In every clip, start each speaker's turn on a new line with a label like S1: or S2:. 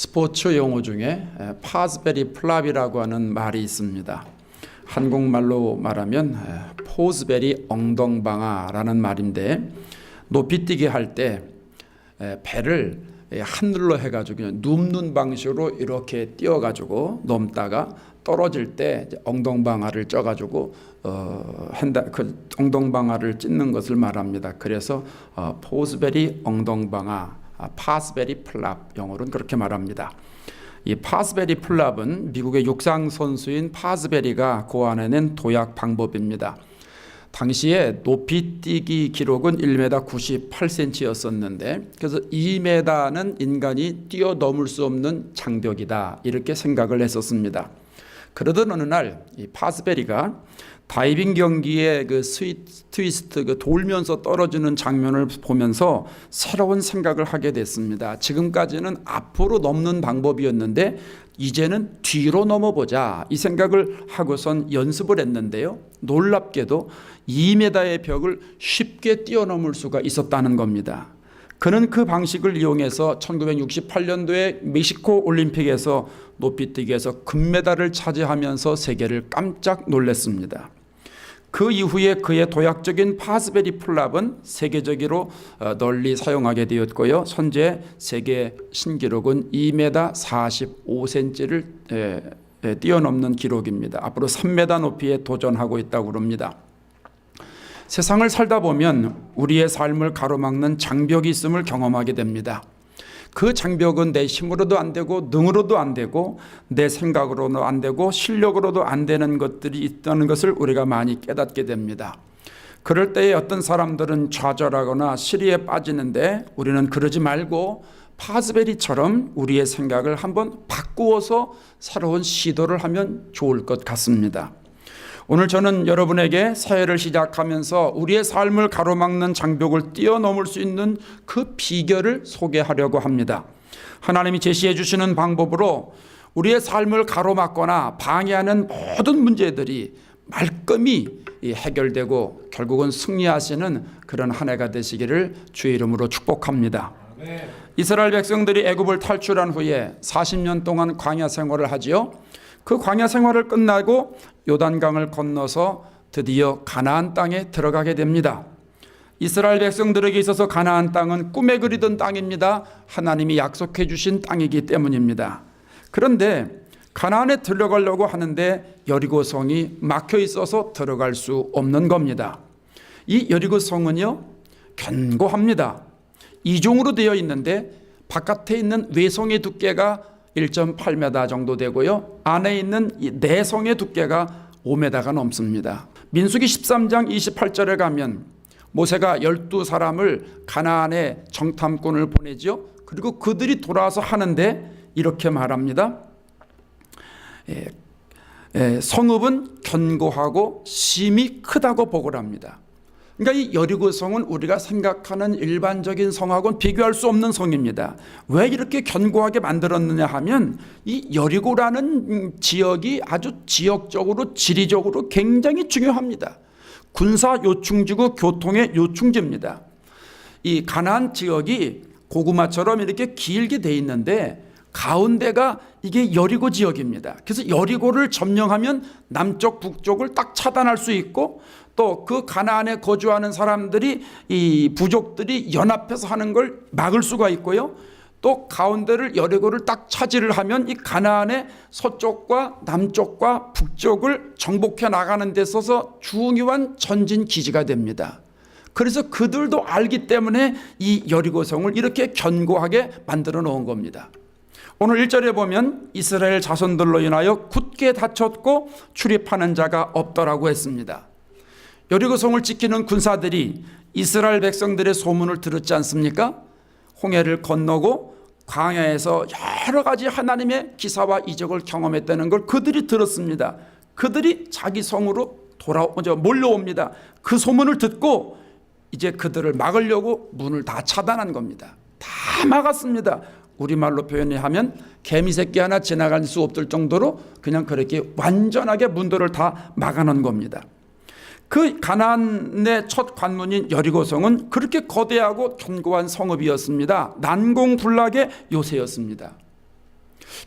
S1: 스포츠 용어 중에 파스베리 플랍이라고 하는 말이 있습니다. 한국말로 말하면 포스베리 엉덩방아라는 말인데, 높이뛰기 할 때 배를 하늘로 해가지고 그냥 눕는 방식으로 이렇게 띄어가지고 넘다가 떨어질 때 엉덩방아를 쪄가지고 그 엉덩방아를 찢는 것을 말합니다. 그래서 포스베리 엉덩방아, 파스베리 플랍, 영어로는 그렇게 말합니다. 이 파스베리 플랍은 미국의 육상 선수인 파스베리가 고안해낸 도약 방법입니다. 당시에 높이뛰기 기록은 1m 98cm였었는데, 그래서 2m는 인간이 뛰어넘을 수 없는 장벽이다, 이렇게 생각을 했었습니다. 그러던 어느 날 이 파스베리가 다이빙 경기의 그 트위스트, 그 돌면서 떨어지는 장면을 보면서 새로운 생각을 하게 됐습니다. 지금까지는 앞으로 넘는 방법이었는데 이제는 뒤로 넘어보자, 이 생각을 하고선 연습을 했는데요, 놀랍게도 2m의 벽을 쉽게 뛰어넘을 수가 있었다는 겁니다. 그는 그 방식을 이용해서 1968년도에 멕시코 올림픽에서 높이뛰기에서 금메달을 차지하면서 세계를 깜짝 놀랐습니다. 그 이후에 그의 도약적인 파스베리 플랍은 세계적으로 널리 사용하게 되었고요, 현재 세계 신기록은 2m 45cm를 뛰어넘는 기록입니다. 앞으로 3m 높이에 도전하고 있다고 합니다. 세상을 살다 보면 우리의 삶을 가로막는 장벽이 있음을 경험하게 됩니다. 그 장벽은 내 힘으로도 안 되고 능으로도 안 되고 내 생각으로도 안 되고 실력으로도 안 되는 것들이 있다는 것을 우리가 많이 깨닫게 됩니다. 그럴 때에 어떤 사람들은 좌절하거나 시리에 빠지는데, 우리는 그러지 말고 파스베리처럼 우리의 생각을 한번 바꾸어서 새로운 시도를 하면 좋을 것 같습니다. 오늘 저는 여러분에게 새해를 시작하면서 우리의 삶을 가로막는 장벽을 뛰어넘을 수 있는 그 비결을 소개하려고 합니다. 하나님이 제시해 주시는 방법으로 우리의 삶을 가로막거나 방해하는 모든 문제들이 말끔히 해결되고 결국은 승리하시는 그런 한 해가 되시기를 주의 이름으로 축복합니다. 이스라엘 백성들이 애굽을 탈출한 후에 40년 동안 광야 생활을 하지요. 그 광야 생활을 끝나고 요단강을 건너서 드디어 가나안 땅에 들어가게 됩니다. 이스라엘 백성들에게 있어서 가나안 땅은 꿈에 그리던 땅입니다. 하나님이 약속해 주신 땅이기 때문입니다. 그런데 가나안에 들어가려고 하는데 여리고성이 막혀 있어서 들어갈 수 없는 겁니다. 이 여리고성은요, 견고합니다. 이종으로 되어 있는데 바깥에 있는 외성의 두께가 1.8m 정도 되고요, 안에 있는 이 내성의 두께가 5m가 넘습니다. 민수기 13장 28절에 가면 모세가 12사람을 가나안에 정탐꾼을 보내죠. 그리고 그들이 돌아와서 하는데 이렇게 말합니다. 성읍은 견고하고 심이 크다고 보고를 합니다. 그러니까 이 여리고성은 우리가 생각하는 일반적인 성하고는 비교할 수 없는 성입니다. 왜 이렇게 견고하게 만들었느냐 하면, 이 여리고라는 지역이 아주 지역적으로 지리적으로 굉장히 중요합니다. 군사 요충지고 교통의 요충지입니다. 이 가나안 지역이 고구마처럼 이렇게 길게 돼 있는데 가운데가 이게 여리고 지역입니다. 그래서 여리고를 점령하면 남쪽 북쪽을 딱 차단할 수 있고, 또 그 가나안에 거주하는 사람들이, 이 부족들이 연합해서 하는 걸 막을 수가 있고요, 또 가운데를 여리고를 딱 차지를 하면 이 가나안의 서쪽과 남쪽과 북쪽을 정복해 나가는 데 있어서 중요한 전진 기지가 됩니다. 그래서 그들도 알기 때문에 이 여리고성을 이렇게 견고하게 만들어 놓은 겁니다. 오늘 1절에 보면 이스라엘 자손들로 인하여 굳게 닫혔고 출입하는 자가 없더라고 했습니다. 여리고성을 지키는 군사들이 이스라엘 백성들의 소문을 들었지 않습니까? 홍해를 건너고 광야에서 여러 가지 하나님의 기사와 이적을 경험했다는 걸 그들이 들었습니다. 그들이 자기 성으로 몰려옵니다. 그 소문을 듣고 이제 그들을 막으려고 문을 다 차단한 겁니다. 다 막았습니다. 우리말로 표현하면 개미새끼 하나 지나갈 수 없을 정도로 그냥 그렇게 완전하게 문들을 다 막아놓은 겁니다. 그 가나안의 첫 관문인 여리고성은 그렇게 거대하고 견고한 성읍이었습니다. 난공불락의 요새였습니다.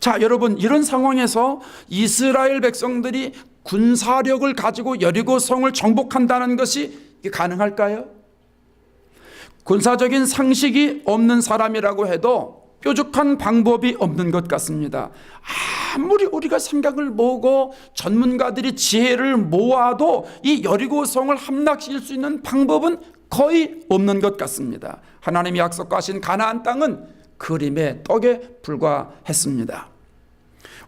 S1: 자, 여러분, 이런 상황에서 이스라엘 백성들이 군사력을 가지고 여리고성을 정복한다는 것이 가능할까요? 군사적인 상식이 없는 사람이라고 해도 뾰족한 방법이 없는 것 같습니다. 아무리 우리가 생각을 모으고 전문가들이 지혜를 모아도 이 여리고성을 함락시킬 수 있는 방법은 거의 없는 것 같습니다. 하나님이 약속하신 가나안 땅은 그림의 떡에 불과했습니다.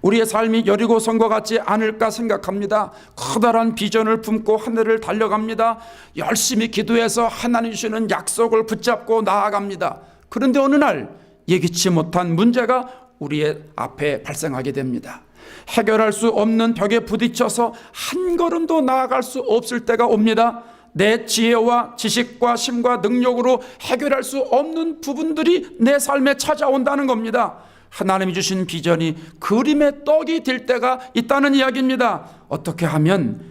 S1: 우리의 삶이 여리고성과 같지 않을까 생각합니다. 커다란 비전을 품고 하늘을 달려갑니다. 열심히 기도해서 하나님 주시는 약속을 붙잡고 나아갑니다. 그런데 어느 날 예기치 못한 문제가 우리의 앞에 발생하게 됩니다. 해결할 수 없는 벽에 부딪혀서 한 걸음도 나아갈 수 없을 때가 옵니다. 내 지혜와 지식과 힘과 능력으로 해결할 수 없는 부분들이 내 삶에 찾아온다는 겁니다. 하나님이 주신 비전이 그림의 떡이 될 때가 있다는 이야기입니다. 어떻게 하면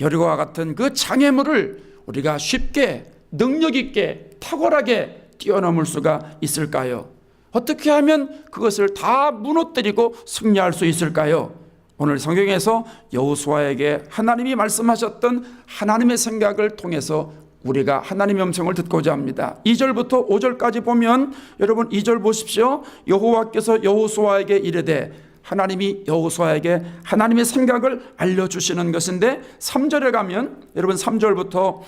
S1: 여리고와 같은 그 장애물을 우리가 쉽게 능력 있게 탁월하게 뛰어넘을 수가 있을까요? 어떻게 하면 그것을 다 무너뜨리고 승리할 수 있을까요? 오늘 성경에서 여호수아에게 하나님이 말씀하셨던 하나님의 생각을 통해서 우리가 하나님의 음성을 듣고자 합니다. 2절부터 5절까지 보면 여러분 2절 보십시오. 여호와께서 여호수아에게 이르되, 하나님이 여호수아에게 하나님의 생각을 알려주시는 것인데 3절에 가면 여러분 3절부터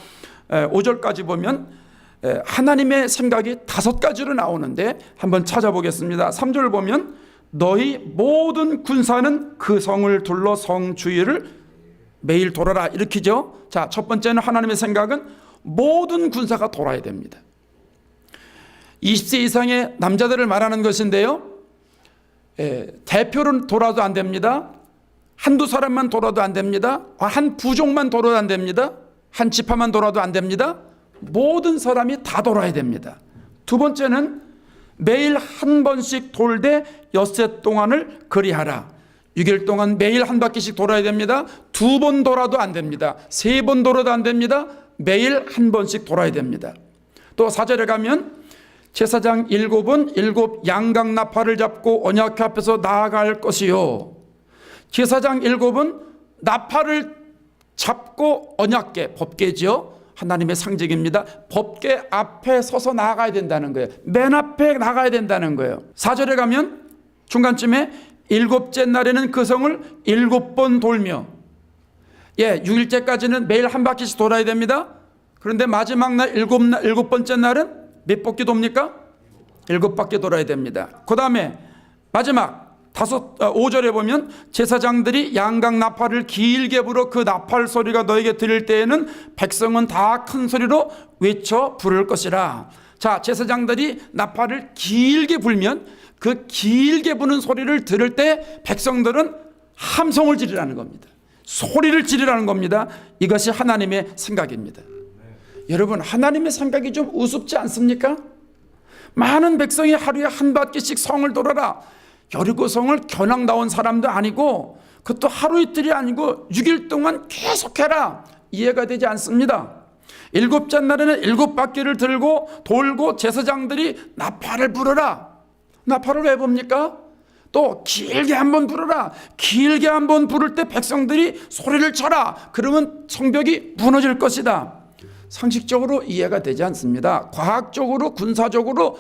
S1: 5절까지 보면 하나님의 생각이 5가지로 나오는데 한번 찾아보겠습니다. 3절을 보면 너희 모든 군사는 그 성을 둘러 성 주위를 매일 돌아라 이렇게죠. 자, 첫 번째는 하나님의 생각은 모든 군사가 돌아야 됩니다. 20세 이상의 남자들을 말하는 것인데요, 대표는 돌아도 안 됩니다. 한두 사람만 돌아도 안 됩니다. 한 부족만 돌아도 안 됩니다. 한 지파만 돌아도 안 됩니다. 모든 사람이 다 돌아야 됩니다. 두 번째는 매일 한 번씩 돌되 엿새 동안을 그리하라. 6일 동안 매일 한 바퀴씩 돌아야 됩니다. 2번 돌아도 안 됩니다. 3번 돌아도 안 됩니다. 매일 한 번씩 돌아야 됩니다. 또 4절에 가면 제사장 7은 7 양각 나팔을 잡고 언약궤 앞에서 나아갈 것이요. 제사장 7은 나팔을 잡고 언약궤, 법궤죠. 하나님의 상징입니다. 법궤 앞에 서서 나아가야 된다는 거예요. 맨 앞에 나가야 된다는 거예요. 4절에 가면 중간쯤에 7째 날에는 그 성을 7번 돌며, 6일째까지는 매일 한 바퀴씩 돌아야 됩니다. 그런데 마지막 날 7번째 날은 몇 바퀴 돕니까? 7바퀴 돌아야 됩니다. 그 다음에 마지막 5절에 보면 제사장들이 양각 나팔을 길게 불어 그 나팔 소리가 너에게 들릴 때에는 백성은 다 큰 소리로 외쳐 부를 것이라. 자, 제사장들이 나팔을 길게 불면 그 길게 부는 소리를 들을 때 백성들은 함성을 지르라는 겁니다. 소리를 지르라는 겁니다. 이것이 하나님의 생각입니다. 여러분, 하나님의 생각이 좀 우습지 않습니까? 많은 백성이 하루에 한 바퀴씩 성을 돌아라. 여리고성을 겨냥 나온 사람도 아니고 그것도 하루 이틀이 아니고 6일 동안 계속해라. 이해가 되지 않습니다. 7째 날에는 7바퀴를 들고 돌고 제사장들이 나팔을 불어라. 나팔을 왜 봅니까? 또 길게 한번 부르라. 길게 한번 부를 때 백성들이 소리를 쳐라. 그러면 성벽이 무너질 것이다. 상식적으로 이해가 되지 않습니다. 과학적으로 군사적으로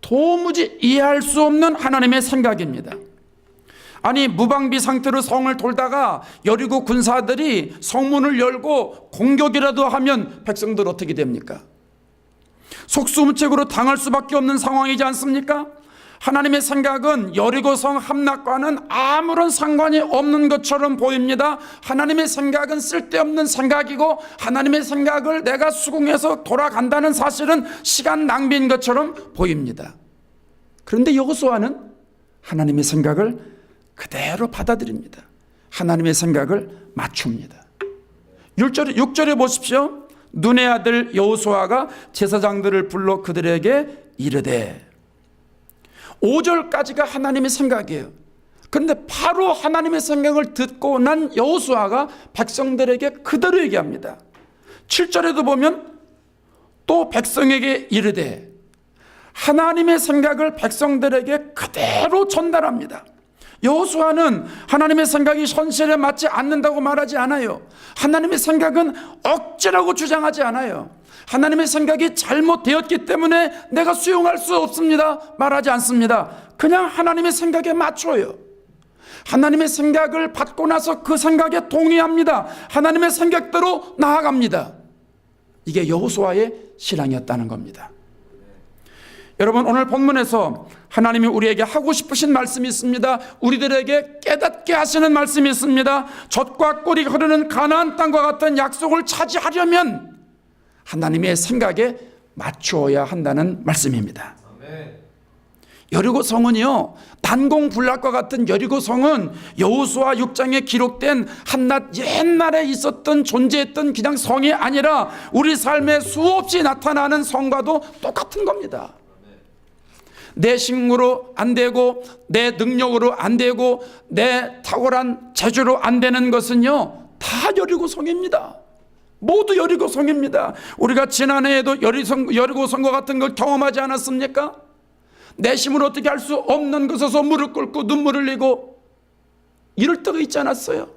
S1: 도무지 이해할 수 없는 하나님의 생각입니다. 아니, 무방비 상태로 성을 돌다가 여리고 군사들이 성문을 열고 공격이라도 하면 백성들 어떻게 됩니까? 속수무책으로 당할 수밖에 없는 상황이지 않습니까? 하나님의 생각은 여리고성 함락과는 아무런 상관이 없는 것처럼 보입니다. 하나님의 생각은 쓸데없는 생각이고 하나님의 생각을 내가 수긍해서 돌아간다는 사실은 시간 낭비인 것처럼 보입니다. 그런데 여호수아는 하나님의 생각을 그대로 받아들입니다. 하나님의 생각을 맞춥니다. 6절에 보십시오. 눈의 아들 여호수아가 제사장들을 불러 그들에게 이르되, 5절까지가 하나님의 생각이에요. 그런데 바로 하나님의 생각을 듣고 난 여호수아가 백성들에게 그대로 얘기합니다. 7절에도 보면 또 백성에게 이르되, 하나님의 생각을 백성들에게 그대로 전달합니다. 여호수아는 하나님의 생각이 현실에 맞지 않는다고 말하지 않아요. 하나님의 생각은 억지라고 주장하지 않아요. 하나님의 생각이 잘못되었기 때문에 내가 수용할 수 없습니다 말하지 않습니다. 그냥 하나님의 생각에 맞춰요. 하나님의 생각을 받고 나서 그 생각에 동의합니다. 하나님의 생각대로 나아갑니다. 이게 여호수아의 신앙이었다는 겁니다. 여러분, 오늘 본문에서 하나님이 우리에게 하고 싶으신 말씀이 있습니다. 우리들에게 깨닫게 하시는 말씀이 있습니다. 젖과 꿀이 흐르는 가나안 땅과 같은 약속을 차지하려면 하나님의 생각에 맞추어야 한다는 말씀입니다. 여리고성은요, 난공불락과 같은 여리고성은 여호수아 6장에 기록된 한낱 옛날에 있었던 존재했던 그냥 성이 아니라 우리 삶에 수없이 나타나는 성과도 똑같은 겁니다. 내 힘으로 안 되고 내 능력으로 안 되고 내 탁월한 재주로 안 되는 것은요, 다 여리고성입니다. 모두 여리고성입니다. 우리가 지난해에도 여리고성과 같은 걸 경험하지 않았습니까? 내 힘으로 어떻게 할 수 없는 것에서 무릎 꿇고 눈물을 흘리고 이럴 때가 있지 않았어요?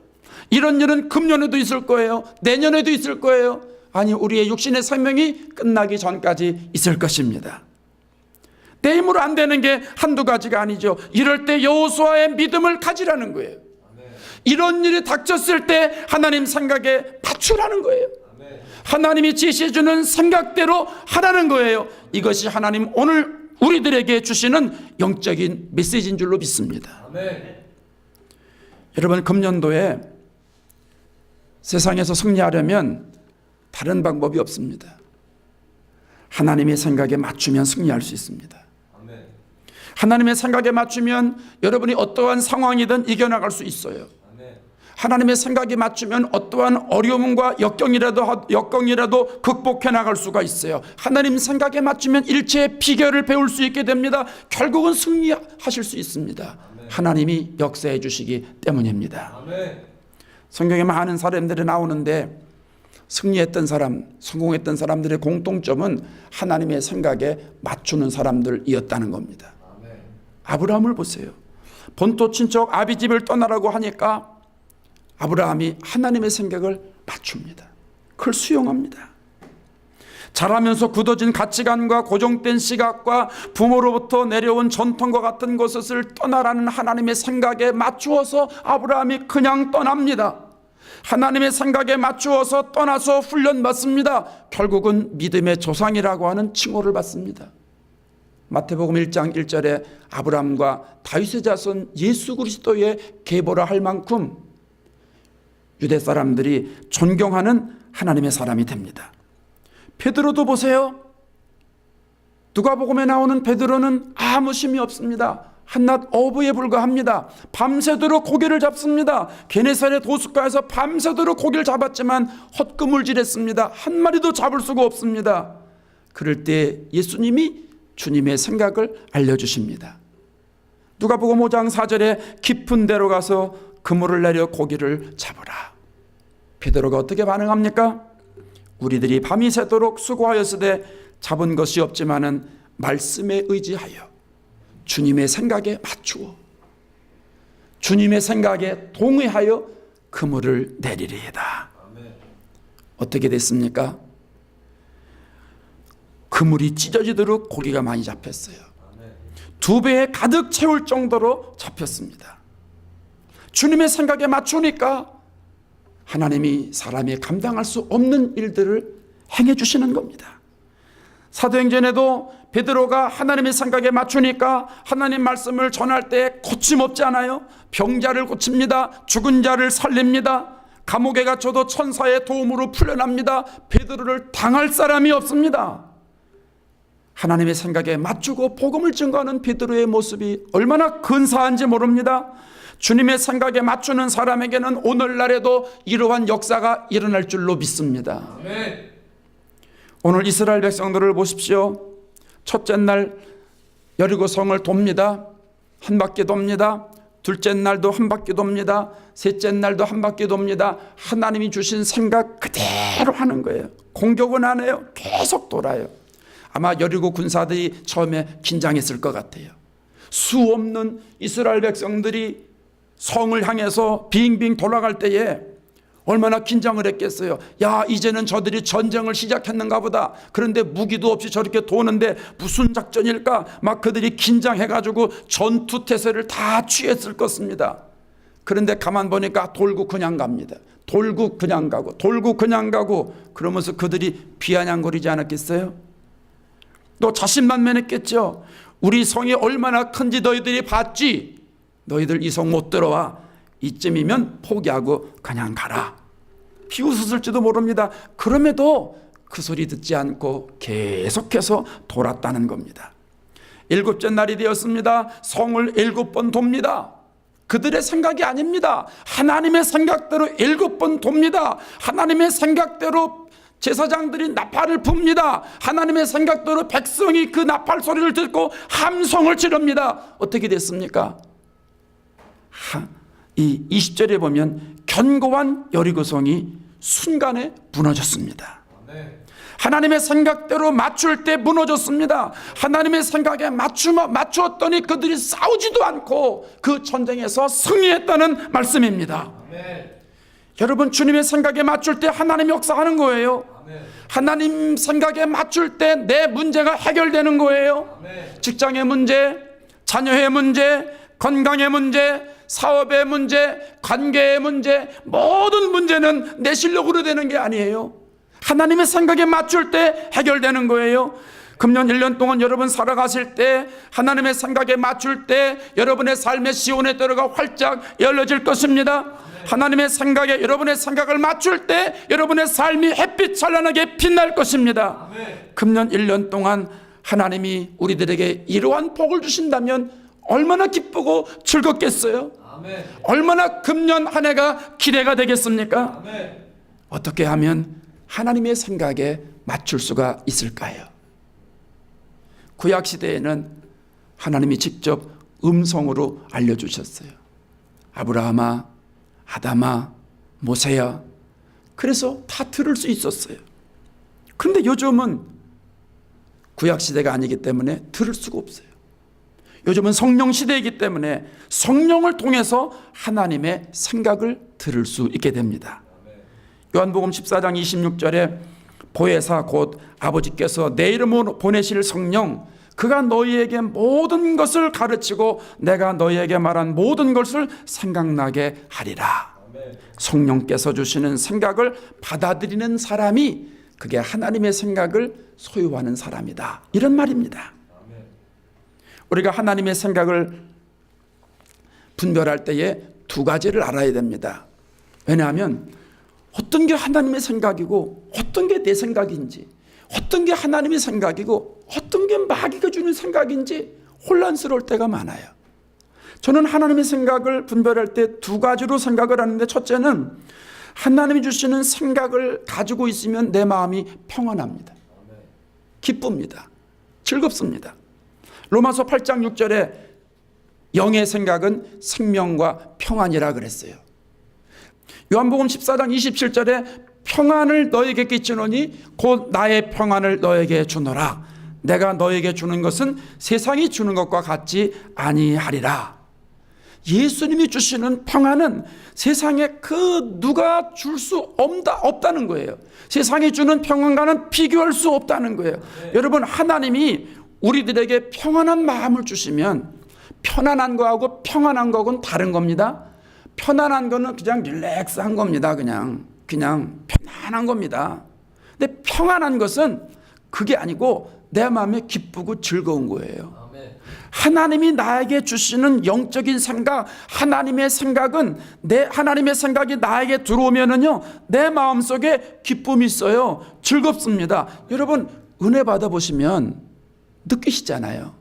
S1: 이런 일은 금년에도 있을 거예요. 내년에도 있을 거예요. 아니, 우리의 육신의 생명이 끝나기 전까지 있을 것입니다. 내 힘으로 안 되는 게 한두 가지가 아니죠. 이럴 때 여호수아의 믿음을 가지라는 거예요. 이런 일이 닥쳤을 때 하나님 생각에 맞추라는 거예요. 하나님이 지시해 주는 생각대로 하라는 거예요. 이것이 하나님 오늘 우리들에게 주시는 영적인 메시지인 줄로 믿습니다. 여러분, 금년도에 세상에서 승리하려면 다른 방법이 없습니다. 하나님의 생각에 맞추면 승리할 수 있습니다. 하나님의 생각에 맞추면 여러분이 어떠한 상황이든 이겨나갈 수 있어요. 하나님의 생각에 맞추면 어떠한 어려움과 역경이라도 극복해 나갈 수가 있어요. 하나님 생각에 맞추면 일체의 비결을 배울 수 있게 됩니다. 결국은 승리하실 수 있습니다. 하나님이 역사해 주시기 때문입니다. 성경에 많은 사람들이 나오는데 승리했던 사람, 성공했던 사람들의 공통점은 하나님의 생각에 맞추는 사람들이었다는 겁니다. 아브라함을 보세요. 본토 친척 아비집을 떠나라고 하니까 아브라함이 하나님의 생각을 맞춥니다. 그걸 수용합니다. 자라면서 굳어진 가치관과 고정된 시각과 부모로부터 내려온 전통과 같은 것을 떠나라는 하나님의 생각에 맞추어서 아브라함이 그냥 떠납니다. 하나님의 생각에 맞추어서 떠나서 훈련받습니다. 결국은 믿음의 조상이라고 하는 칭호를 받습니다. 마태복음 1장 1절에 아브라함과 다윗의 자손 예수 그리스도의 계보라 할 만큼 유대 사람들이 존경하는 하나님의 사람이 됩니다. 베드로도 보세요. 누가복음에 나오는 베드로는 아무 힘이 없습니다. 한낱 어부에 불과합니다. 밤새도록 고기를 잡습니다. 게네사렛 호숫가에서 밤새도록 고기를 잡았지만 헛그물질했습니다. 한 마리도 잡을 수가 없습니다. 그럴 때 예수님이 주님의 생각을 알려주십니다. 누가복음 5장 4절에 깊은 데로 가서 그물을 내려 고기를 잡으라. 베드로가 어떻게 반응합니까? 우리들이 밤이 새도록 수고하였으되 잡은 것이 없지만은 말씀에 의지하여 주님의 생각에 맞추어 주님의 생각에 동의하여 그물을 내리리이다. 어떻게 됐습니까? 그물이 찢어지도록 고기가 많이 잡혔어요. 2배에 가득 채울 정도로 잡혔습니다. 주님의 생각에 맞추니까 하나님이 사람이 감당할 수 없는 일들을 행해 주시는 겁니다. 사도행전에도 베드로가 하나님의 생각에 맞추니까 하나님 말씀을 전할 때 거침없지 않아요. 병자를 고칩니다. 죽은 자를 살립니다. 감옥에 갇혀도 천사의 도움으로 풀려납니다. 베드로를 당할 사람이 없습니다. 하나님의 생각에 맞추고 복음을 증거하는 베드로의 모습이 얼마나 근사한지 모릅니다. 주님의 생각에 맞추는 사람에게는 오늘날에도 이러한 역사가 일어날 줄로 믿습니다. 아멘. 오늘 이스라엘 백성들을 보십시오. 첫째 날 여리고성을 돕니다. 한 바퀴 돕니다. 둘째 날도 한 바퀴 돕니다. 셋째 날도 한 바퀴 돕니다. 하나님이 주신 생각 그대로 하는 거예요. 공격은 안 해요. 계속 돌아요. 아마 여리고 군사들이 처음에 긴장했을 것 같아요. 수 없는 이스라엘 백성들이 성을 향해서 빙빙 돌아갈 때에 얼마나 긴장을 했겠어요. 야, 이제는 저들이 전쟁을 시작했는가 보다. 그런데 무기도 없이 저렇게 도는데 무슨 작전일까? 막 그들이 긴장해가지고 전투태세를 다 취했을 것입니다. 그런데 가만 보니까 돌고 그냥 갑니다. 돌고 그냥 가고 돌고 그냥 가고, 그러면서 그들이 비아냥거리지 않았겠어요? 또 자신만만했겠죠. 우리 성이 얼마나 큰지 너희들이 봤지? 너희들 이 성 못 들어와. 이쯤이면 포기하고 그냥 가라. 비웃었을지도 모릅니다. 그럼에도 그 소리 듣지 않고 계속해서 돌았다는 겁니다. 7째 날이 되었습니다. 성을 7번 돕니다. 그들의 생각이 아닙니다. 하나님의 생각대로 7번 돕니다. 하나님의 생각대로 제사장들이 나팔을 붑니다. 하나님의 생각대로 백성이 그 나팔 소리를 듣고 함성을 지릅니다. 어떻게 됐습니까? 이 20절에 보면 견고한 여리고성이 순간에 무너졌습니다. 하나님의 생각대로 맞출 때 무너졌습니다. 하나님의 생각에 맞추었더니 그들이 싸우지도 않고 그 전쟁에서 승리했다는 말씀입니다. 여러분, 주님의 생각에 맞출 때 하나님이 역사하는 거예요. 하나님 생각에 맞출 때 내 문제가 해결되는 거예요. 직장의 문제, 자녀의 문제, 건강의 문제, 사업의 문제, 관계의 문제, 모든 문제는 내 실력으로 되는 게 아니에요. 하나님의 생각에 맞출 때 해결되는 거예요. 금년 1년 동안 여러분 살아가실 때 하나님의 생각에 맞출 때 여러분의 삶의 시온의 뜰가 활짝 열려질 것입니다. 하나님의 생각에 여러분의 생각을 맞출 때 여러분의 삶이 햇빛 찬란하게 빛날 것입니다. 금년 1년 동안 하나님이 우리들에게 이러한 복을 주신다면 얼마나 기쁘고 즐겁겠어요? 아멘. 얼마나 금년 한 해가 기대가 되겠습니까? 아멘. 어떻게 하면 하나님의 생각에 맞출 수가 있을까요? 구약시대에는 하나님이 직접 음성으로 알려주셨어요. 아브라함아, 아담아, 모세야. 그래서 다 들을 수 있었어요. 그런데 요즘은 구약시대가 아니기 때문에 들을 수가 없어요. 요즘은 성령 시대이기 때문에 성령을 통해서 하나님의 생각을 들을 수 있게 됩니다. 요한복음 14장 26절에 보혜사 곧 아버지께서 내 이름으로 보내실 성령, 그가 너희에게 모든 것을 가르치고 내가 너희에게 말한 모든 것을 생각나게 하리라. 성령께서 주시는 생각을 받아들이는 사람이 그게 하나님의 생각을 소유하는 사람이다, 이런 말입니다. 우리가 하나님의 생각을 분별할 때에 두 가지를 알아야 됩니다. 왜냐하면 어떤 게 하나님의 생각이고 어떤 게 내 생각인지, 어떤 게 하나님의 생각이고 어떤 게 마귀가 주는 생각인지 혼란스러울 때가 많아요. 저는 하나님의 생각을 분별할 때 두 가지로 생각을 하는데, 첫째는 하나님이 주시는 생각을 가지고 있으면 내 마음이 평안합니다. 기쁩니다. 즐겁습니다. 로마서 8장 6절에 영의 생각은 생명과 평안이라 그랬어요. 요한복음 14장 27절에 평안을 너에게 끼치노니 곧 나의 평안을 너에게 주노라. 내가 너에게 주는 것은 세상이 주는 것과 같지 아니하리라. 예수님이 주시는 평안은 세상에 그 누가 줄 수 없다는 거예요. 세상이 주는 평안과는 비교할 수 없다는 거예요. 여러분, 하나님이 우리들에게 평안한 마음을 주시면 편안한 거하고 평안한 거하고는 다른 겁니다. 편안한 거는 그냥 릴렉스한 겁니다. 그냥 편안한 겁니다. 근데 평안한 것은 그게 아니고 내 마음에 기쁘고 즐거운 거예요. 하나님이 나에게 주시는 영적인 생각, 하나님의 생각은 하나님의 생각이 나에게 들어오면은요, 내 마음속에 기쁨이 있어요. 즐겁습니다. 여러분, 은혜 받아보시면 느끼시잖아요.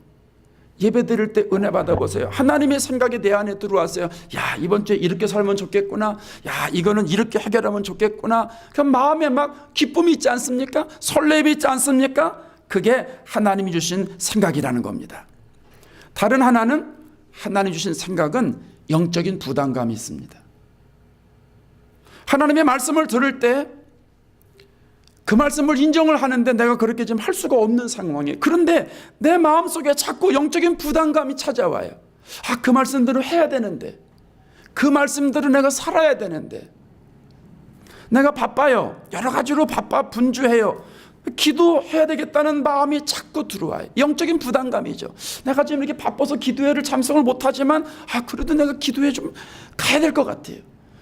S1: 예배 드릴 때 은혜 받아보세요. 하나님의 생각이 내 안에 들어왔어요. 야, 이번 주에 이렇게 살면 좋겠구나. 야, 이거는 이렇게 해결하면 좋겠구나. 그 마음에 막 기쁨이 있지 않습니까? 설렘이 있지 않습니까? 그게 하나님이 주신 생각이라는 겁니다. 다른 하나는 하나님 주신 생각은 영적인 부담감이 있습니다. 하나님의 말씀을 들을 때 그 말씀을 인정을 하는데 내가 그렇게 좀 할 수가 없는 상황이에요. 그런데 내 마음속에 자꾸 영적인 부담감이 찾아와요. 그 말씀대로 해야 되는데, 그 말씀대로 내가 살아야 되는데 내가 바빠요. 여러 가지로 바빠 분주해요. 기도해야 되겠다는 마음이 자꾸 들어와요. 영적인 부담감이죠. 내가 지금 이렇게 바빠서 기도회를 참석을 못하지만 그래도 내가 기도회 좀 가야 될 것 같아요.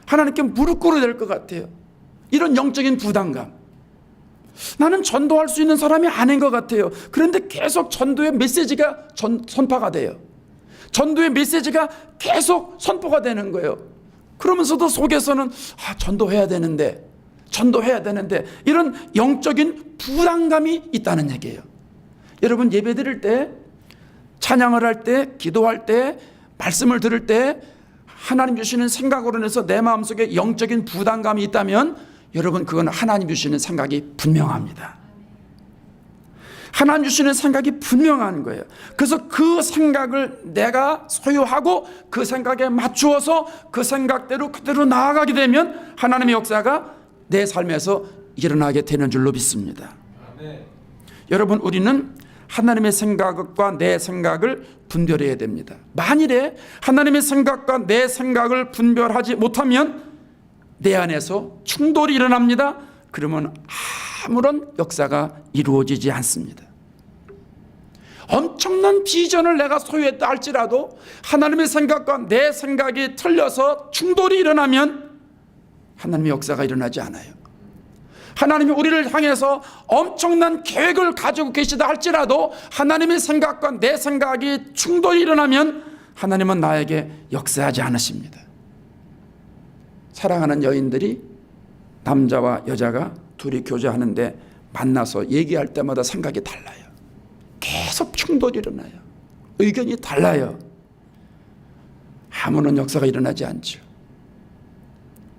S1: 하나님께 무릎 꿇어야 될 것 같아요. 이런 영적인 부담감. 나는 전도할 수 있는 사람이 아닌 것 같아요. 그런데 계속 전도의 메시지가 선포가 돼요. 전도의 메시지가 계속 선포가 되는 거예요. 그러면서도 속에서는 전도해야 되는데 이런 영적인 부담감이 있다는 얘기예요. 여러분, 예배 드릴 때, 찬양을 할 때, 기도할 때, 말씀을 들을 때 하나님 주시는 생각으로 인해서 내 마음속에 영적인 부담감이 있다면 여러분, 그건 하나님 주시는 생각이 분명합니다. 하나님 주시는 생각이 분명한 거예요. 그래서 그 생각을 내가 소유하고 그 생각에 맞추어서 그 생각대로 그대로 나아가게 되면 하나님의 역사가 내 삶에서 일어나게 되는 줄로 믿습니다. 아멘. 여러분, 우리는 하나님의 생각과 내 생각을 분별해야 됩니다. 만일에 하나님의 생각과 내 생각을 분별하지 못하면 내 안에서 충돌이 일어납니다. 그러면 아무런 역사가 이루어지지 않습니다. 엄청난 비전을 내가 소유했다 할지라도 하나님의 생각과 내 생각이 틀려서 충돌이 일어나면 하나님의 역사가 일어나지 않아요. 하나님이 우리를 향해서 엄청난 계획을 가지고 계시다 할지라도 하나님의 생각과 내 생각이 충돌이 일어나면 하나님은 나에게 역사하지 않으십니다. 사랑하는 여인들이 남자와 여자가 둘이 교제하는데 만나서 얘기할 때마다 생각이 달라요. 계속 충돌이 일어나요. 의견이 달라요. 아무런 역사가 일어나지 않죠.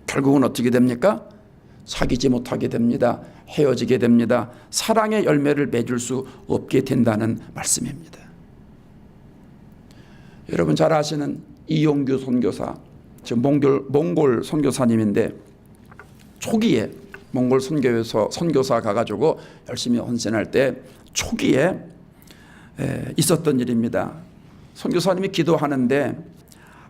S1: 결국은 어떻게 됩니까? 사귀지 못하게 됩니다. 헤어지게 됩니다. 사랑의 열매를 맺을 수 없게 된다는 말씀입니다. 여러분 잘 아시는 이용규 선교사, 지금 몽골 선교사님인데 초기에 몽골 선교사 가가지고 열심히 헌신할 때 초기에 있었던 일입니다. 선교사님이 기도하는데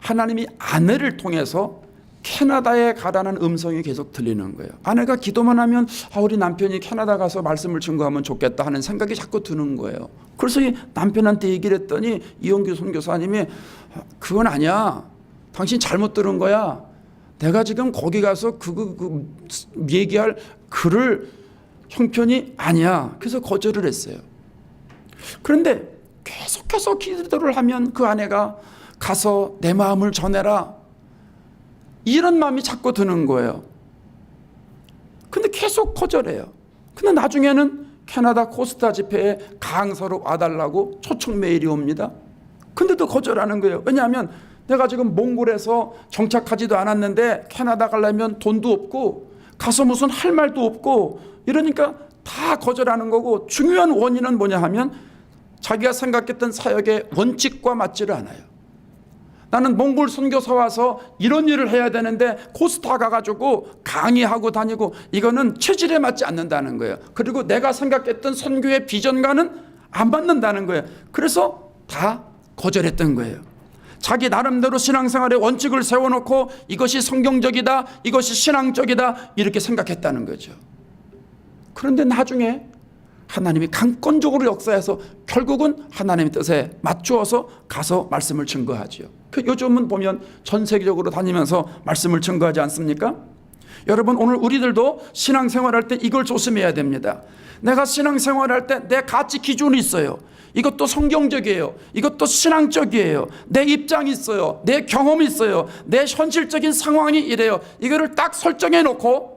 S1: 하나님이 아내를 통해서 캐나다에 가라는 음성이 계속 들리는 거예요. 아내가 기도만 하면 우리 남편이 캐나다 가서 말씀을 증거하면 좋겠다 하는 생각이 자꾸 드는 거예요. 그래서 이 남편한테 얘기를 했더니 이용규 선교사님이 그건 아니야. 당신 잘못 들은 거야. 내가 지금 거기 가서 얘기할 그럴 형편이 아니야. 그래서 거절을 했어요. 그런데 계속해서 기도를 하면 그 아내가 가서 내 마음을 전해라. 이런 마음이 자꾸 드는 거예요. 근데 계속 거절해요. 근데 나중에는 캐나다 코스타 집회에 강사로 와달라고 초청 메일이 옵니다. 근데도 거절하는 거예요. 왜냐하면 내가 지금 몽골에서 정착하지도 않았는데 캐나다 가려면 돈도 없고 가서 무슨 할 말도 없고 이러니까 다 거절하는 거고, 중요한 원인은 뭐냐 하면 자기가 생각했던 사역의 원칙과 맞지를 않아요. 나는 몽골 선교사 와서 이런 일을 해야 되는데 코스타 가가지고 강의하고 다니고 이거는 체질에 맞지 않는다는 거예요. 그리고 내가 생각했던 선교의 비전과는 안 맞는다는 거예요. 그래서 다 거절했던 거예요. 자기 나름대로 신앙생활의 원칙을 세워놓고 이것이 성경적이다, 이것이 신앙적이다 이렇게 생각했다는 거죠. 그런데 나중에 하나님이 강권적으로 역사해서 결국은 하나님의 뜻에 맞추어서 가서 말씀을 증거하죠. 요즘은 보면 전 세계적으로 다니면서 말씀을 증거하지 않습니까? 여러분, 오늘 우리들도 신앙생활할 때 이걸 조심해야 됩니다. 내가 신앙생활할 때 내 가치 기준이 있어요. 이것도 성경적이에요. 이것도 신앙적이에요. 내 입장이 있어요. 내 경험이 있어요. 내 현실적인 상황이 이래요. 이거를 딱 설정해 놓고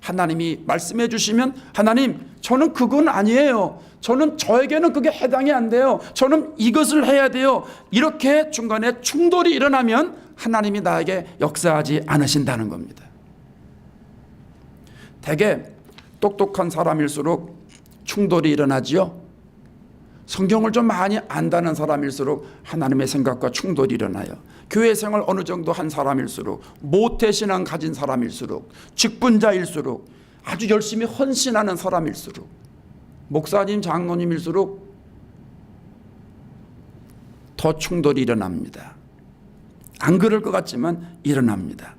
S1: 하나님이 말씀해 주시면 하나님, 저는 그건 아니에요. 저에게는 그게 해당이 안 돼요. 저는 이것을 해야 돼요. 이렇게 중간에 충돌이 일어나면 하나님이 나에게 역사하지 않으신다는 겁니다. 대개 똑똑한 사람일수록 충돌이 일어나지요. 성경을 좀 많이 안다는 사람일수록 하나님의 생각과 충돌이 일어나요. 교회 생활 어느 정도 한 사람일수록, 모태신앙 가진 사람일수록, 직분자일수록, 아주 열심히 헌신하는 사람일수록, 목사님, 장로님일수록 더 충돌이 일어납니다. 안 그럴 것 같지만 일어납니다.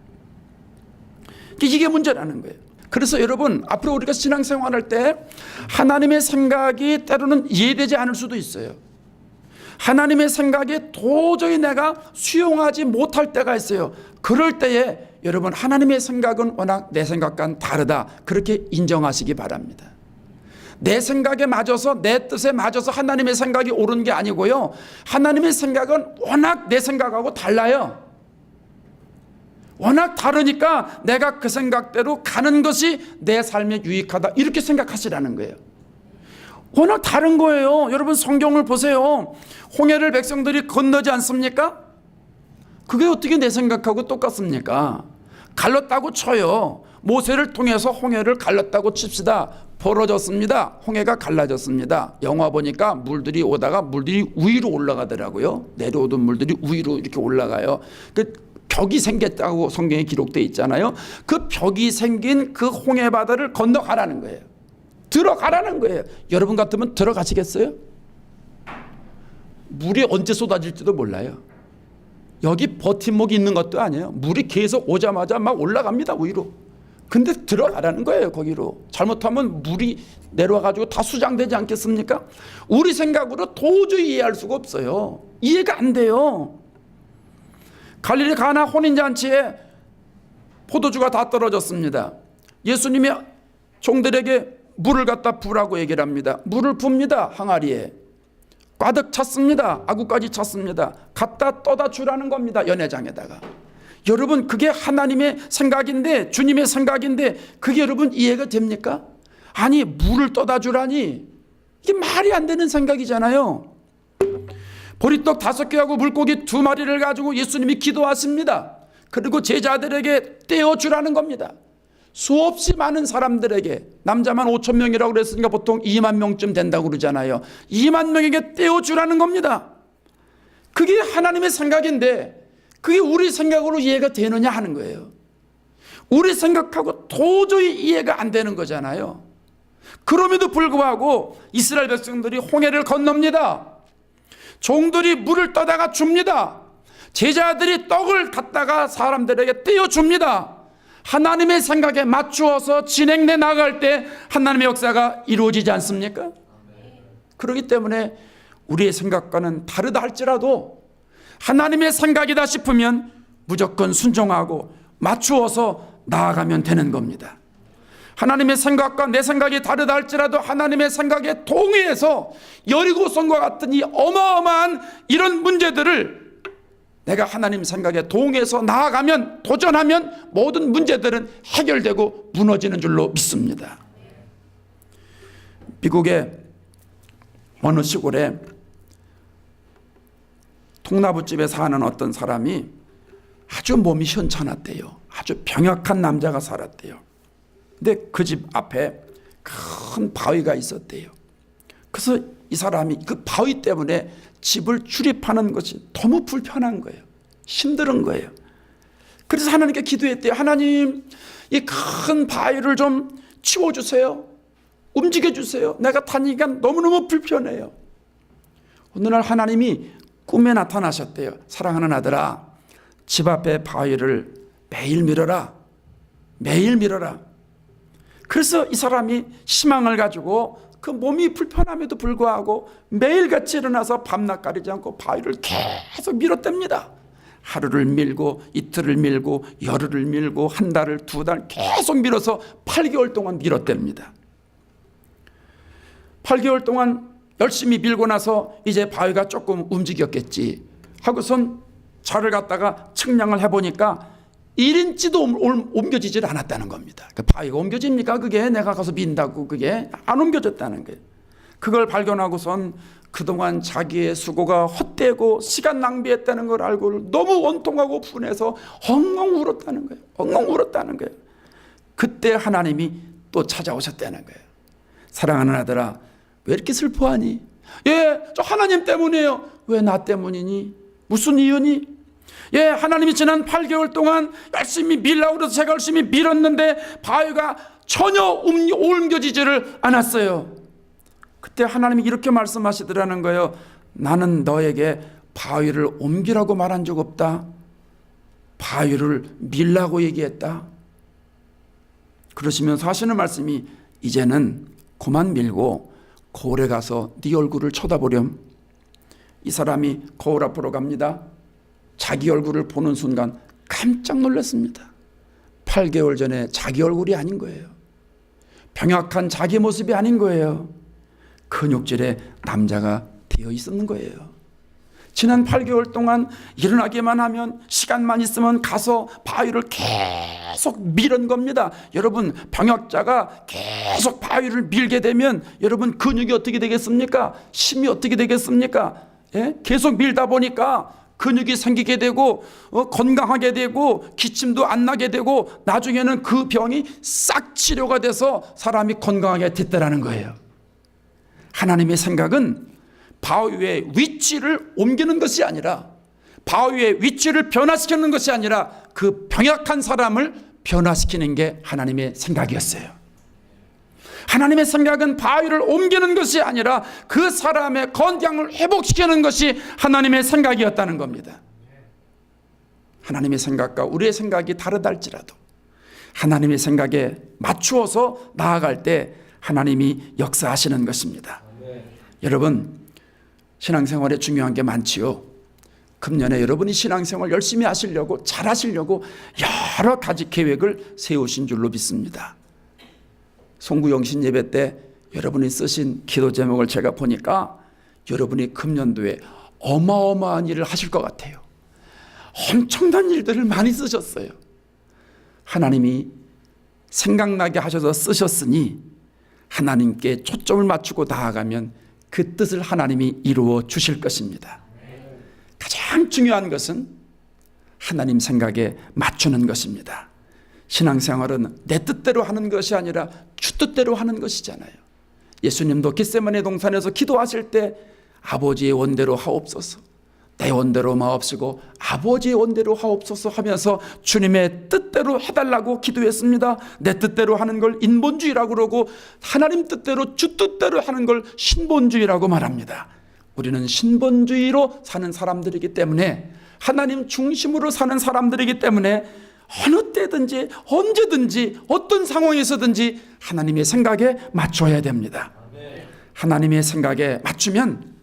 S1: 이게 문제라는 거예요. 그래서 여러분, 앞으로 우리가 신앙생활할 때 하나님의 생각이 때로는 이해되지 않을 수도 있어요. 하나님의 생각이 도저히 내가 수용하지 못할 때가 있어요. 그럴 때에 여러분, 하나님의 생각은 워낙 내 생각과는 다르다, 그렇게 인정하시기 바랍니다. 내 생각에 맞아서, 내 뜻에 맞아서 하나님의 생각이 옳은 게 아니고요, 하나님의 생각은 워낙 내 생각하고 달라요. 워낙 다르니까 내가 그 생각대로 가는 것이 내 삶에 유익하다, 이렇게 생각하시라는 거예요. 워낙 다른 거예요. 여러분, 성경을 보세요. 홍해를 백성들이 건너지 않습니까? 그게 어떻게 내 생각하고 똑같습니까? 갈랐다고 쳐요. 모세를 통해서 홍해를 갈랐다고 칩시다. 벌어졌습니다. 홍해가 갈라졌습니다. 영화 보니까 물들이 오다가 물들이 위로 올라가더라고요. 내려오던 물들이 위로 이렇게 올라가요. 그 벽이 생겼다고 성경에 기록되어 있잖아요. 그 벽이 생긴 그 홍해 바다를 건너가라는 거예요. 들어가라는 거예요. 여러분 같으면 들어가시겠어요? 물이 언제 쏟아질지도 몰라요. 여기 버팀목이 있는 것도 아니에요. 물이 계속 오자마자 막 올라갑니다, 위로. 근데 들어가라는 거예요, 거기로. 잘못하면 물이 내려와가지고 다 수장되지 않겠습니까? 우리 생각으로 도저히 이해할 수가 없어요. 이해가 안 돼요. 갈릴리 가나 혼인잔치에 포도주가 다 떨어졌습니다. 예수님이 종들에게 물을 갖다 부라고 얘기를 합니다. 물을 붓니다, 항아리에. 가득 찼습니다. 아구까지 찼습니다. 갖다 떠다 주라는 겁니다, 연회장에다가. 여러분, 그게 하나님의 생각인데, 주님의 생각인데, 그게 여러분 이해가 됩니까? 아니, 물을 떠다 주라니, 이게 말이 안 되는 생각이잖아요. 보리떡 5개하고 물고기 2마리를 가지고 예수님이 기도하십니다. 그리고 제자들에게 떼어주라는 겁니다. 수없이 많은 사람들에게, 남자만 5,000명이라고 그랬으니까 보통 2만 명쯤 된다고 그러잖아요. 2만 명에게 떼어주라는 겁니다. 그게 하나님의 생각인데 그게 우리 생각으로 이해가 되느냐 하는 거예요. 우리 생각하고 도저히 이해가 안 되는 거잖아요. 그럼에도 불구하고 이스라엘 백성들이 홍해를 건넙니다. 종들이 물을 떠다가 줍니다. 제자들이 떡을 갖다가 사람들에게 떼어줍니다. 하나님의 생각에 맞추어서 진행돼 나갈 때 하나님의 역사가 이루어지지 않습니까? 그렇기 때문에 우리의 생각과는 다르다 할지라도 하나님의 생각이다 싶으면 무조건 순종하고 맞추어서 나아가면 되는 겁니다. 하나님의 생각과 내 생각이 다르다 할지라도 하나님의 생각에 동의해서 여리고성과 같은 이 어마어마한 이런 문제들을 내가 하나님 생각에 동의해서 나아가면, 도전하면 모든 문제들은 해결되고 무너지는 줄로 믿습니다. 미국의 어느 시골에 통나무집에 사는 어떤 사람이 아주 몸이 현찮았대요. 아주 병약한 남자가 살았대요. 근데 그 집 앞에 큰 바위가 있었대요. 그래서 이 사람이 그 바위 때문에 집을 출입하는 것이 너무 불편한 거예요. 힘든 거예요. 그래서 하나님께 기도했대요. 하나님, 이 큰 바위를 좀 치워주세요. 움직여주세요. 내가 타니까 너무너무 불편해요. 어느 날 하나님이 꿈에 나타나셨대요. 사랑하는 아들아, 집 앞에 바위를 매일 밀어라. 매일 밀어라. 그래서 이 사람이 희망을 가지고 그 몸이 불편함에도 불구하고 매일같이 일어나서 밤낮 가리지 않고 바위를 계속 밀었답니다. 하루를 밀고 이틀을 밀고 열흘을 밀고 한 달을 2달 계속 밀어서 8개월 동안 밀었답니다. 8개월 동안 열심히 밀고 나서 이제 바위가 조금 움직였겠지 하고선 차를 갖다가 측량을 해보니까 1인치도 옮겨지질 않았다는 겁니다. 그 바위가 옮겨집니까? 그게 내가 가서 민다고 그게 안 옮겨졌다는 거예요. 그걸 발견하고선 그동안 자기의 수고가 헛되고 시간 낭비했다는 걸 알고 너무 원통하고 분해서 엉엉 울었다는 거예요. 엉엉 울었다는 거예요. 그때 하나님이 또 찾아오셨다는 거예요. 사랑하는 아들아, 왜 이렇게 슬퍼하니? 예, 저 하나님 때문이에요. 왜 나 때문이니? 무슨 이유니? 예, 하나님이 지난 8개월 동안 열심히 밀라고 그래서 제가 열심히 밀었는데 바위가 전혀 옮겨지지를 않았어요. 그때 하나님이 이렇게 말씀하시더라는 거예요. 나는 너에게 바위를 옮기라고 말한 적 없다. 바위를 밀라고 얘기했다. 그러시면서 하시는 말씀이 이제는 그만 밀고 거울에 가서 네 얼굴을 쳐다보렴. 이 사람이 거울 앞으로 갑니다. 자기 얼굴을 보는 순간 깜짝 놀랐습니다. 8개월 전에 자기 얼굴이 아닌 거예요. 병약한 자기 모습이 아닌 거예요. 근육질의 남자가 되어 있었는 거예요. 지난 8개월 동안 일어나기만 하면 시간만 있으면 가서 바위를 계속 밀은 겁니다. 여러분, 병약자가 계속 바위를 밀게 되면 여러분 근육이 어떻게 되겠습니까? 힘이 어떻게 되겠습니까? 예? 계속 밀다 보니까 근육이 생기게 되고 건강하게 되고 기침도 안 나게 되고 나중에는 그 병이 싹 치료가 돼서 사람이 건강하게 됐다라는 거예요. 하나님의 생각은 바위의 위치를 옮기는 것이 아니라, 바위의 위치를 변화시키는 것이 아니라 그 병약한 사람을 변화시키는 게 하나님의 생각이었어요. 하나님의 생각은 바위를 옮기는 것이 아니라 그 사람의 건강을 회복시키는 것이 하나님의 생각이었다는 겁니다. 하나님의 생각과 우리의 생각이 다르다 할지라도 하나님의 생각에 맞추어서 나아갈 때 하나님이 역사하시는 것입니다. 여러분, 신앙생활에 중요한 게 많지요. 금년에 여러분이 신앙생활 열심히 하시려고, 잘 하시려고 여러 가지 계획을 세우신 줄로 믿습니다. 송구영신 예배 때 여러분이 쓰신 기도 제목을 제가 보니까 여러분이 금년도에 어마어마한 일을 하실 것 같아요. 엄청난 일들을 많이 쓰셨어요. 하나님이 생각나게 하셔서 쓰셨으니 하나님께 초점을 맞추고 나아가면 그 뜻을 하나님이 이루어 주실 것입니다. 가장 중요한 것은 하나님 생각에 맞추는 것입니다. 신앙생활은 내 뜻대로 하는 것이 아니라 주 뜻대로 하는 것이잖아요. 예수님도 겟세마네 동산에서 기도하실 때 아버지의 원대로 하옵소서, 내 원대로 마옵시고 아버지의 원대로 하옵소서 하면서 주님의 뜻대로 해달라고 기도했습니다. 내 뜻대로 하는 걸 인본주의라고 그러고 하나님 뜻대로 주 뜻대로 하는 걸 신본주의라고 말합니다. 우리는 신본주의로 사는 사람들이기 때문에, 하나님 중심으로 사는 사람들이기 때문에 어느 때든지 언제든지 어떤 상황에서든지 하나님의 생각에 맞춰야 됩니다. 하나님의 생각에 맞추면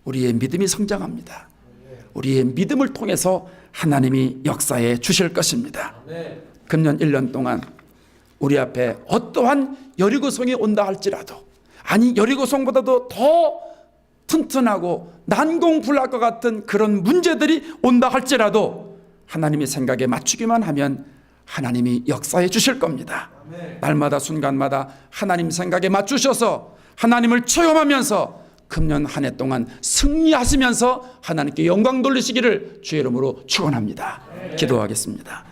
S1: 우리의 믿음이 성장합니다. 우리의 믿음을 통해서 하나님이 역사해 주실 것입니다. 금년 1년 동안 우리 앞에 어떠한 여리고성이 온다 할지라도, 아니 여리고성보다도 더 튼튼하고 난공불락 것 같은 그런 문제들이 온다 할지라도 하나님의 생각에 맞추기만 하면 하나님이 역사해 주실 겁니다. 날마다 순간마다 하나님 생각에 맞추셔서 하나님을 체험하면서 금년 한 해 동안 승리하시면서 하나님께 영광 돌리시기를 주의 이름으로 축원합니다. 기도하겠습니다.